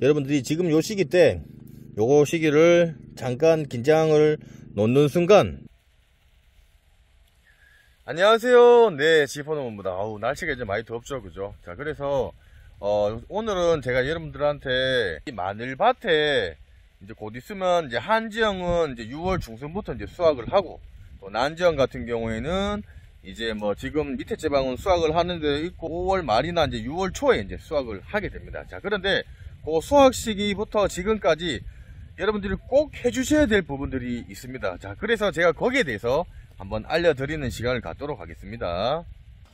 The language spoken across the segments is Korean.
여러분들이 지금 요 시기 때 요거 시기를 잠깐 긴장을 놓는 순간, 안녕하세요. 네, 지포농부입니다. 날씨가 이제 많이 덥죠, 그죠? 자, 그래서 오늘은 제가 여러분들한테 이 마늘밭에 이제 곧 있으면 이제 한 지형은 이제 6월 중순부터 이제 수확을 하고, 또 난지형 같은 경우에는 이제 뭐 지금 밑에 지방은 수확을 하는 데 있고 5월 말이나 이제 6월 초에 이제 수확을 하게 됩니다. 자, 그런데 그 수확 시기부터 지금까지 여러분들이 꼭 해주셔야 될 부분들이 있습니다. 자, 그래서 제가 거기에 대해서 한번 알려드리는 시간을 갖도록 하겠습니다.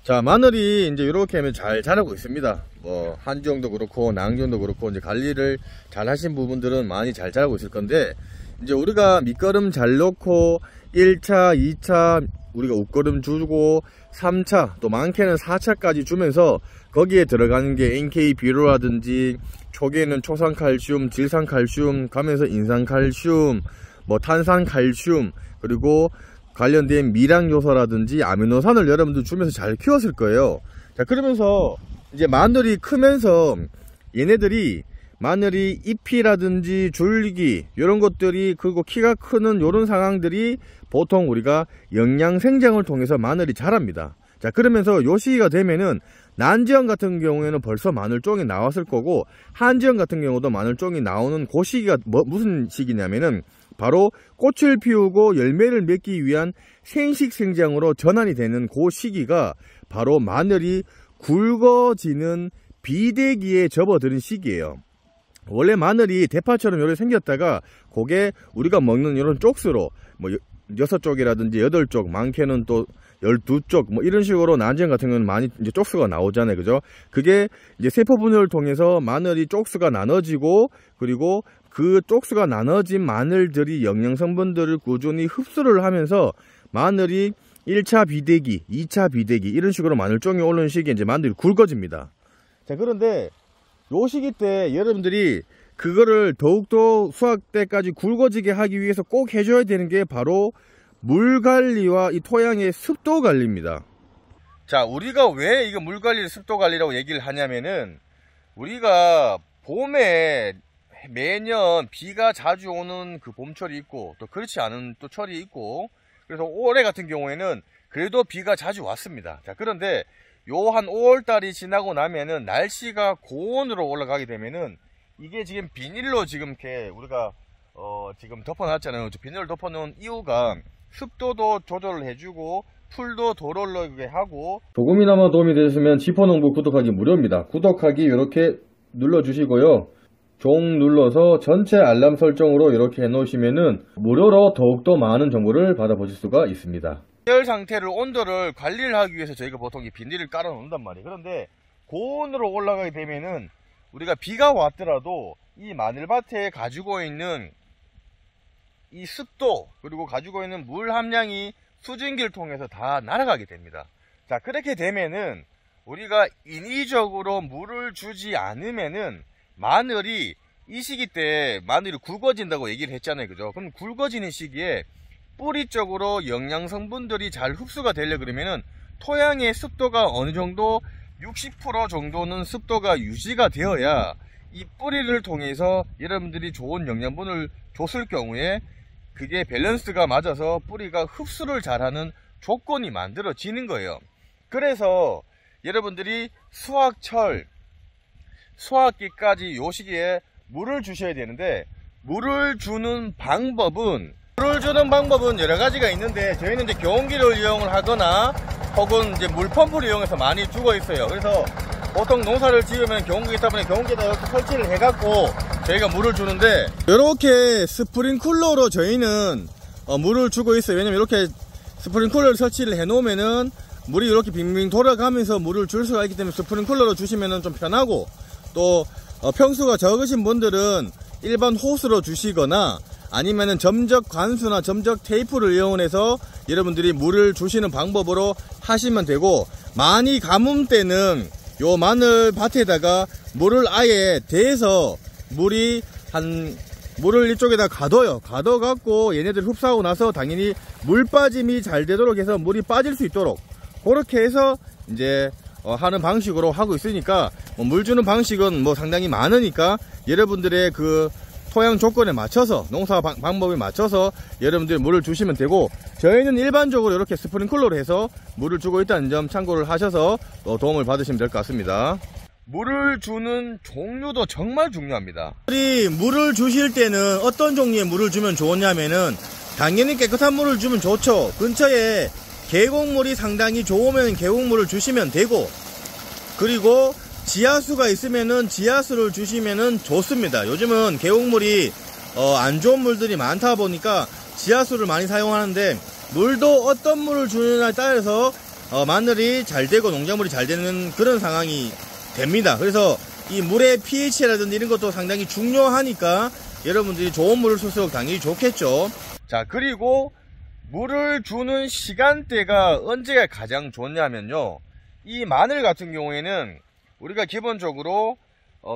자, 마늘이 이제 이렇게 하면 잘 자라고 있습니다. 뭐 한지형도 그렇고 낭지형도 그렇고 이제 관리를 잘 하신 부분들은 많이 잘 자라고 있을 건데, 이제 우리가 밑거름 잘 넣고 1차, 2차 우리가 웃거름 주고 3차, 또 많게는 4차까지 주면서 거기에 들어가는 게 NK 비료라든지 초기에는 초산칼슘, 질산칼슘 가면서 인산칼슘, 뭐 탄산칼슘, 그리고 관련된 미량 요소라든지 아미노산을 여러분들 주면서 잘 키웠을 거예요. 자, 그러면서 이제 마늘이 크면서 얘네들이 마늘이 잎이라든지 줄기 이런 것들이, 그리고 키가 크는 이런 상황들이 보통 우리가 영양 생장을 통해서 마늘이 자랍니다. 자, 그러면서 요 시기가 되면은 난지형 같은 경우에는 벌써 마늘종이 나왔을 거고, 한지형 같은 경우도 마늘종이 나오는 그 시기가 무슨 시기냐면은 바로 꽃을 피우고 열매를 맺기 위한 생식 생장으로 전환이 되는 그 시기가 바로 마늘이 굵어지는 비대기에 접어드는 시기예요. 원래 마늘이 대파처럼 이렇게 생겼다가 그게 우리가 먹는 이런 쪽수로 뭐 6쪽이라든지 8쪽, 많게는 또 12쪽 뭐 이런 식으로 난지형 같은 경우는 많이 이제 쪽수가 나오잖아요, 그죠? 그게 이제 세포 분열을 통해서 마늘이 쪽수가 나눠지고, 그리고 그 쪽수가 나눠진 마늘들이 영양 성분들을 꾸준히 흡수를 하면서 마늘이 1차 비대기, 2차 비대기 이런 식으로 마늘종이 오르는 시기에 이제 마늘이 굵어집니다. 자, 그런데 요 시기 때 여러분들이 그거를 더욱더 수확 때까지 굵어지게 하기 위해서 꼭 해줘야 되는 게 바로 물 관리와 이 토양의 습도 관리입니다. 자, 우리가 왜 이거 물 관리, 습도 관리라고 얘기를 하냐면은, 우리가 봄에 매년 비가 자주 오는 그 봄철이 있고, 또 그렇지 않은 또 철이 있고, 그래서 올해 같은 경우에는 그래도 비가 자주 왔습니다. 자, 그런데 요 한 5월달이 지나고 나면은 날씨가 고온으로 올라가게 되면은 이게 지금 비닐로 지금 이렇게 우리가 지금 덮어놨잖아요. 비닐을 덮어놓은 이유가 습도도 조절을 해주고 풀도 덜 올라오게 하고. 조금이나마 도움이 되셨으면 지포농부 구독하기 무료입니다. 구독하기 이렇게 눌러주시고요. 종 눌러서 전체 알람 설정으로 이렇게 해놓으시면은 무료로 더욱더 많은 정보를 받아보실 수가 있습니다. 계열 상태를, 온도를 관리를 하기 위해서 저희가 보통 이 비닐을 깔아 놓는단 말이에요. 그런데 고온으로 올라가게 되면은 우리가 비가 왔더라도 이 마늘밭에 가지고 있는 이 습도, 그리고 가지고 있는 물 함량이 수증기를 통해서 다 날아가게 됩니다. 자, 그렇게 되면은 우리가 인위적으로 물을 주지 않으면은 마늘이 이 시기 때 마늘이 굵어진다고 얘기를 했잖아요, 그죠? 그럼 굵어지는 시기에 뿌리 쪽으로 영양 성분들이 잘 흡수가 되려 그러면은 토양의 습도가 어느 정도 60% 정도는 습도가 유지가 되어야 이 뿌리를 통해서 여러분들이 좋은 영양분을 줬을 경우에 그게 밸런스가 맞아서 뿌리가 흡수를 잘하는 조건이 만들어지는 거예요. 그래서 여러분들이 수확철, 수확기까지 요 시기에 물을 주셔야 되는데, 물을 주는 방법은 여러 가지가 있는데, 저희는 이제 경운기를 이용을 하거나 혹은 이제 물펌프를 이용해서 많이 주고 있어요. 그래서 보통 농사를 지으면 경운기 때문에 경운기에다 이렇게 설치를 해갖고 저희가 물을 주는데, 이렇게 스프링쿨러로 저희는 물을 주고 있어요. 왜냐면 이렇게 스프링쿨러를 설치를 해 놓으면은 물이 이렇게 빙빙 돌아가면서 물을 줄 수가 있기 때문에 스프링쿨러로 주시면은 좀 편하고, 또 평수가 적으신 분들은 일반 호스로 주시거나 아니면은 점적 관수나 점적 테이프를 이용해서 여러분들이 물을 주시는 방법으로 하시면 되고, 많이 가뭄 때는 요 마늘 밭에다가 물을 아예 대서 물을 이쪽에다 가둬요. 가둬갖고 얘네들 흡수하고 나서 당연히 물 빠짐이 잘 되도록 해서 물이 빠질 수 있도록 그렇게 해서 이제 하는 방식으로 하고 있으니까 물 주는 방식은 상당히 많으니까 여러분들의 그 토양 조건에 맞춰서 농사 방법에 맞춰서 여러분들이 물을 주시면 되고, 저희는 일반적으로 이렇게 스프링클러로 해서 물을 주고 있다는 점 참고를 하셔서 도움을 받으시면 될 것 같습니다. 물을 주는 종류도 정말 중요합니다. 물을 주실 때는 어떤 종류의 물을 주면 좋냐면은 당연히 깨끗한 물을 주면 좋죠. 근처에 계곡물이 상당히 좋으면 계곡물을 주시면 되고, 그리고 지하수가 있으면은 지하수를 주시면은 좋습니다. 요즘은 계곡물이 안 좋은 물들이 많다 보니까 지하수를 많이 사용하는데, 물도 어떤 물을 주느냐에 따라서 마늘이 잘 되고 농작물이 잘 되는 그런 상황이 됩니다. 그래서 이 물의 pH라든지 이런 것도 상당히 중요하니까 여러분들이 좋은 물을 쓸수록 당연히 좋겠죠. 자, 그리고 물을 주는 시간대가 언제가 가장 좋냐면요, 이 마늘 같은 경우에는 우리가 기본적으로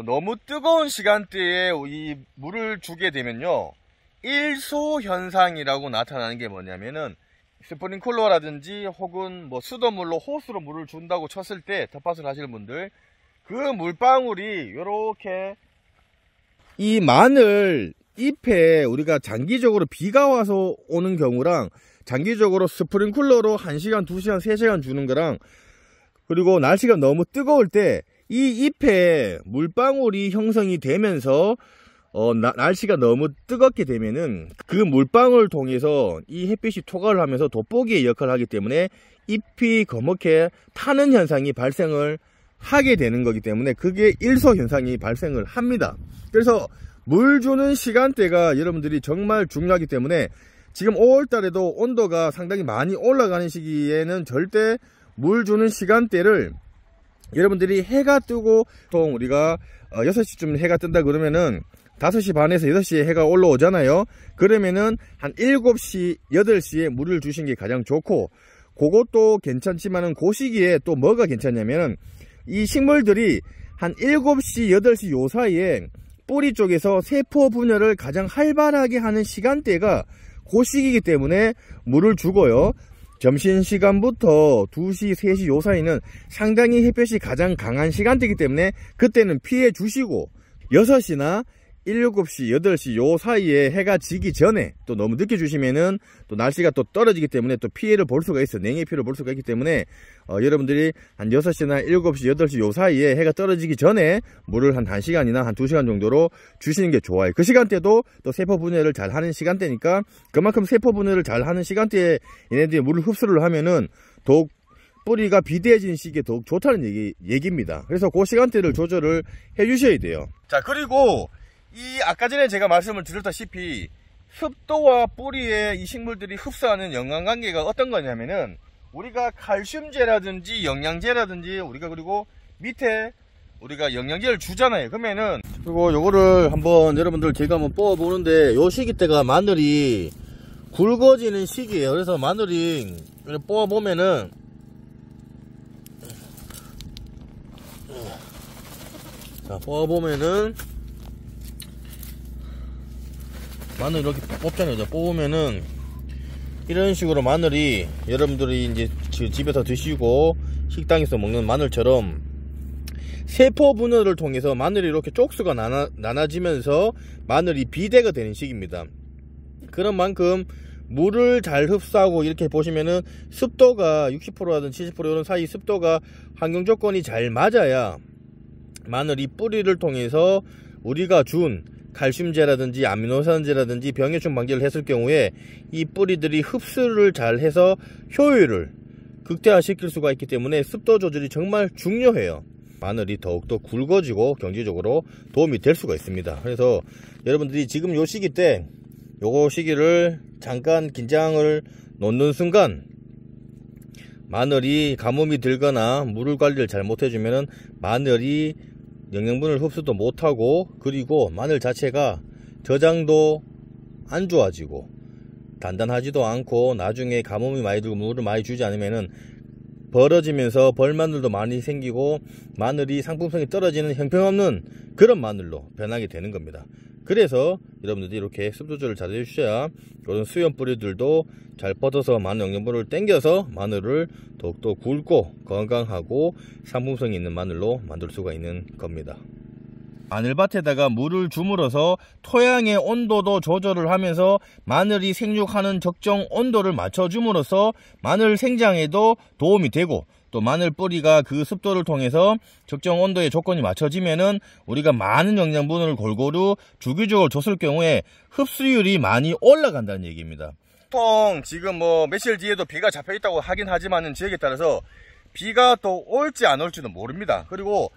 너무 뜨거운 시간대에 이 물을 주게 되면요, 일소 현상이라고 나타나는 게 뭐냐면은, 스프링클러라든지 혹은 수돗물로 호스로 물을 준다고 쳤을 때 텃밭을 하시는 분들, 그 물방울이 요렇게 이 마늘 잎에 우리가 장기적으로 비가 와서 오는 경우랑 장기적으로 스프링클러로 1시간, 2시간, 3시간 주는 거랑, 그리고 날씨가 너무 뜨거울 때 이 잎에 물방울이 형성이 되면서 날씨가 너무 뜨겁게 되면은 그 물방울을 통해서 이 햇빛이 토과를 하면서 돋보기의 역할을 하기 때문에 잎이 검게 타는 현상이 발생을 하게 되는 거기 때문에 그게 일소 현상이 발생을 합니다. 그래서 물 주는 시간대가 여러분들이 정말 중요하기 때문에 지금 5월달에도 온도가 상당히 많이 올라가는 시기에는 절대 물 주는 시간대를 여러분들이 해가 뜨고, 보통 우리가 6시쯤 해가 뜬다 그러면은 5시 반에서 6시에 해가 올라오잖아요. 그러면은 한 7시, 8시에 물을 주신 게 가장 좋고, 그것도 괜찮지만은 그 시기에 또 뭐가 괜찮냐면은 이 식물들이 한 7시, 8시 요 사이에 뿌리 쪽에서 세포 분열을 가장 활발하게 하는 시간대가 그 시기이기 때문에 물을 주고요. 점심시간부터 2시, 3시 요 사이는 상당히 햇볕이 가장 강한 시간대이기 때문에 그때는 피해 주시고, 6시나 7시, 8시 요 사이에 해가 지기 전에 또 너무 늦게 주시면은 또 날씨가 또 떨어지기 때문에 또 피해를 볼 수가 있어요. 냉해 피해를 볼 수가 있기 때문에 여러분들이 한 6시나 7시, 8시 요 사이에 해가 떨어지기 전에 물을 한 1시간이나 한 2시간 정도로 주시는 게 좋아요. 그 시간대도 또 세포 분해를 잘 하는 시간대니까, 그만큼 세포 분해를 잘 하는 시간대에 얘네들이 물을 흡수를 하면은 더욱 뿌리가 비대해지는 시기에 더욱 좋다는 얘기입니다. 그래서 그 시간대를 조절을 해 주셔야 돼요. 자, 그리고 아까 전에 제가 말씀을 드렸다시피 습도와 뿌리에 이 식물들이 흡수하는 연관관계가 어떤 거냐면은, 우리가 칼슘제라든지 영양제라든지 그리고 밑에 우리가 영양제를 주잖아요. 그러면은, 그리고 요거를 한번 여러분들 제가 한번 뽑아 보는데, 요 시기 때가 마늘이 굵어지는 시기예요. 그래서 마늘이 뽑아 보면은 마늘 이렇게 뽑잖아요. 뽑으면은 이런 식으로 마늘이, 여러분들이 이제 집에서 드시고 식당에서 먹는 마늘처럼 세포 분열을 통해서 마늘이 이렇게 쪽수가 나눠지면서 마늘이 비대가 되는 시기입니다. 그런 만큼 물을 잘 흡수하고, 이렇게 보시면은 습도가 60%라든지 70% 이런 사이 습도가 환경 조건이 잘 맞아야 마늘이 뿌리를 통해서 우리가 준 칼슘제라든지 아미노산제라든지 병해충 방지를 했을 경우에 이 뿌리들이 흡수를 잘 해서 효율을 극대화시킬 수가 있기 때문에 습도 조절이 정말 중요해요. 마늘이 더욱더 굵어지고 경제적으로 도움이 될 수가 있습니다. 그래서 여러분들이 지금 요 시기 때 요거 시기를 잠깐 긴장을 놓는 순간, 마늘이 가뭄이 들거나 물을 관리를 잘 못해주면은 마늘이 영양분을 흡수도 못하고, 그리고 마늘 자체가 저장도 안 좋아지고 단단하지도 않고, 나중에 가뭄이 많이 들고 물을 많이 주지 않으면은 벌어지면서 벌마늘도 많이 생기고 마늘이 상품성이 떨어지는 형편없는 그런 마늘로 변하게 되는 겁니다. 그래서 여러분들이 이렇게 습도 조절을 잘 해주셔야 이런 수염 뿌리들도 잘 뻗어서 많은 영양분을 땡겨서 마늘을 더욱더 굵고 건강하고 상품성이 있는 마늘로 만들 수가 있는 겁니다. 마늘밭에다가 물을 주물어서 토양의 온도도 조절을 하면서 마늘이 생육하는 적정 온도를 맞춰줌으로써 마늘 생장에도 도움이 되고, 또 마늘 뿌리가 그 습도를 통해서 적정 온도의 조건이 맞춰지면은 우리가 많은 영양분을 골고루 주기적으로 줬을 경우에 흡수율이 많이 올라간다는 얘기입니다. 보통 지금 뭐 며칠 뒤에도 비가 잡혀 있다고 하긴 하지만은 지역에 따라서 비가 또 올지 안 올지도 모릅니다. 그리고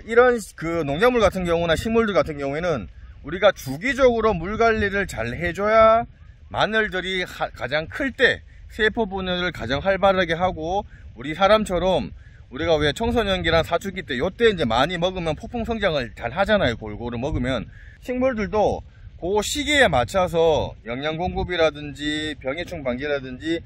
이런 그 농작물 같은 경우나 식물들 같은 경우에는 우리가 주기적으로 물 관리를 잘 해줘야 마늘들이 가장 클 때 세포 분열을 가장 활발하게 하고, 우리 사람처럼 우리가 왜 청소년기랑 사춘기 때 요때 이제 많이 먹으면 폭풍 성장을 잘 하잖아요. 골고루 먹으면. 식물들도 그 시기에 맞춰서 영양 공급이라든지 병해충 방지라든지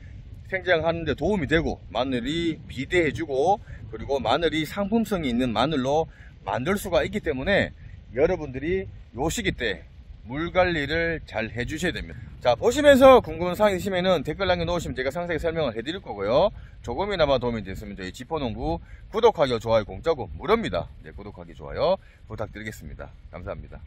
생장하는 데 도움이 되고, 마늘이 비대해주고, 그리고 마늘이 상품성이 있는 마늘로 만들 수가 있기 때문에 여러분들이 요 시기 때 물 관리를 잘 해주셔야 됩니다. 자, 보시면서 궁금한 사항이 있으면은 댓글 남겨놓으시면 제가 상세히 설명을 해드릴 거고요. 조금이나마 도움이 됐으면 저희 지포농부 구독하기, 좋아요 공짜고 무료입니다. 네, 구독하기, 좋아요 부탁드리겠습니다. 감사합니다.